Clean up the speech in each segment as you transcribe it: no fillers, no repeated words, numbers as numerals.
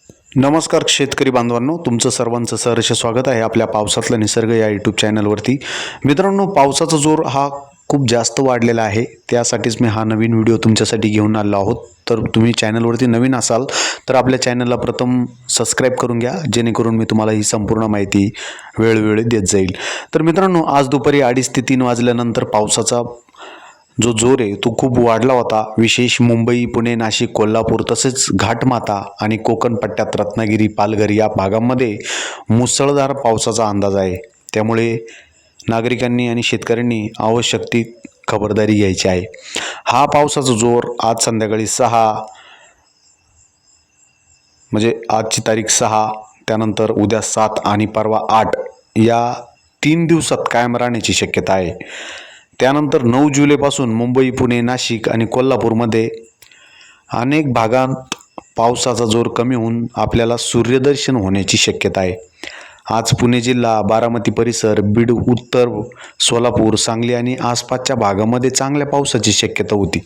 नमस्कार शेतकरी बांधवांनो, तुमचं सर्वांचं सहर्ष स्वागत आहे आपल्या पावसातला निसर्ग या यूट्यूब चॅनलवरती। मित्रांनो, पावसाचा जोर हा खूप जास्त वाढलेला आहे, त्यासाठीच मी हा नवीन व्हिडिओ तुमच्यासाठी घेऊन आलो आहोत। तर तुम्ही चॅनलवरती नवीन असाल तर आपल्या चॅनलला प्रथम सबस्क्राईब करून घ्या, जेणेकरून मी तुम्हाला ही संपूर्ण माहिती वेळोवेळी देत जाईल। तर मित्रांनो, आज दुपारी 2:30 ते 3 वाजल्यानंतर पावसाचा जो जोर आहे तो खूप वाढला होता। विशेष मुंबई, पुणे, नाशिक, कोल्हापूर तसेच घाटमाथा आणि कोकण पट्ट्यात रत्नागिरी, पालघर या भागांमध्ये मुसळधार पावसाचा अंदाज आहे। त्यामुळे नागरिकांनी आणि शेतकऱ्यांनी आवश्यक ती खबरदारी घ्यायची आहे। हा पावसाचा जोर आज संध्याकाळी 6 म्हणजे आजची तारीख 6, त्यानंतर उद्या 7 आणि परवा 8 या 3 दिवसात कायम राहण्याची शक्यता आहे। त्यानंतर 9 जुलैपासून मुंबई, पुणे, नाशिक आणि कोल्हापूरमध्ये अनेक भागात पावसाचा जोर कमी होऊन आपल्याला सूर्यदर्शन होण्याची शक्यता आहे। आज पुणे जिल्हा, बारामती परिसर, बीड, उत्तर सोलापूर, सांगली आणि आसपासच्या भागामध्ये चांगल्या पावसाची शक्यता होती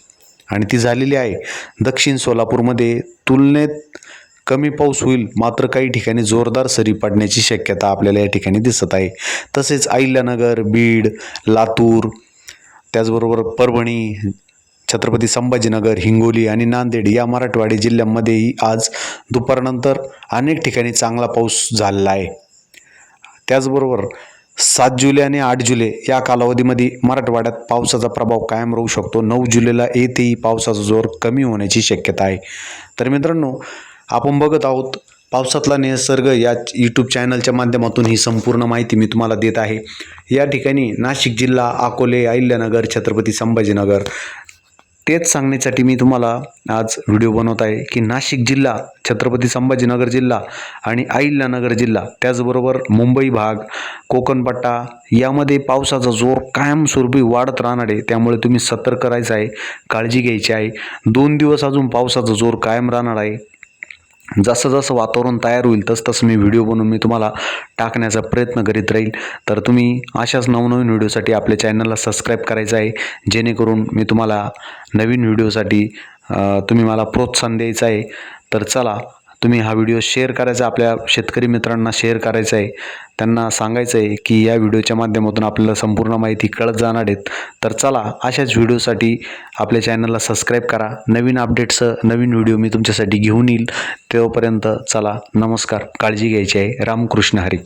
आणि ती झालेली आहे। दक्षिण सोलापूरमध्ये तुलनेत कमी पाऊस होईल, मात्र काही ठिकाणी जोरदार सरी पडण्याची शक्यता आपल्याला या ठिकाणी दिसत आहे। तसेच अहिल्यानगर, बीड, लातूर, त्याचबरोबर परभणी, छत्रपती संभाजीनगर, हिंगोली आणि नांदेड या मराठवाडी जिल्ह्यांमध्येही आज दुपारनंतर अनेक ठिकाणी चांगला पाऊस झालेला आहे। त्याचबरोबर 7 जुलै आणि 8 जुलै या कालावधीमध्ये मराठवाड्यात पावसाचा प्रभाव कायम राहू शकतो। 9 जुलैला येथेही पावसाचा जोर कमी होण्याची शक्यता आहे। तर मित्रांनो, आपण बघत आहोत पावसातला निसर्ग या यूट्यूब चॅनलच्या माध्यमातून ही संपूर्ण माहिती मी तुम्हाला देत आहे। या ठिकाणी नाशिक जिल्हा, अकोले, अहिल्यानगर, छत्रपती संभाजीनगर तेच सांगण्यासाठी मी तुम्हाला आज व्हिडिओ बनवत आहे की नाशिक जिल्हा, छत्रपती संभाजीनगर जिल्हा आणि अहिल्यानगर जिल्हा, त्याचबरोबर मुंबई भाग, कोकणपट्टा यामध्ये पावसाचा जोर कायमस्वरूपी वाढत राहणार आहे। त्यामुळे तुम्ही सतर्क राहायचं आहे, काळजी घ्यायची आहे। 2 दिवस अजून पावसाचा जोर कायम राहणार आहे। जसं जसं वातावरण तयार होईल तसं मी व्हिडिओ बनवून मी तुम्हाला टाकण्याचा प्रयत्न करीत राहील। तर तुम्ही अशाच नवनवीन व्हिडिओसाठी आपल्या चॅनलला सबस्क्राईब करायचं आहे, जेणेकरून मी तुम्हाला नवीन व्हिडिओसाठी तुम्ही मला प्रोत्साहन द्यायचं आहे। तर चला, तुम्ही हा व्हिडिओ शेअर करायचा, आपल्या शेतकरी मित्रांना शेअर करायचा आहे, त्यांना सांगायचं आहे की या व्हिडिओच्या माध्यमातून आपल्याला संपूर्ण माहिती कळत जाणार आहेत। तर चला, अशाच व्हिडिओसाठी आपल्या चॅनलला सबस्क्राईब करा। नवीन अपडेट्स, नवीन व्हिडिओ मी तुमच्यासाठी घेऊन येईल। तोपर्यंत चला, नमस्कार, काळजी घ्यायची आहे। रामकृष्ण हरी।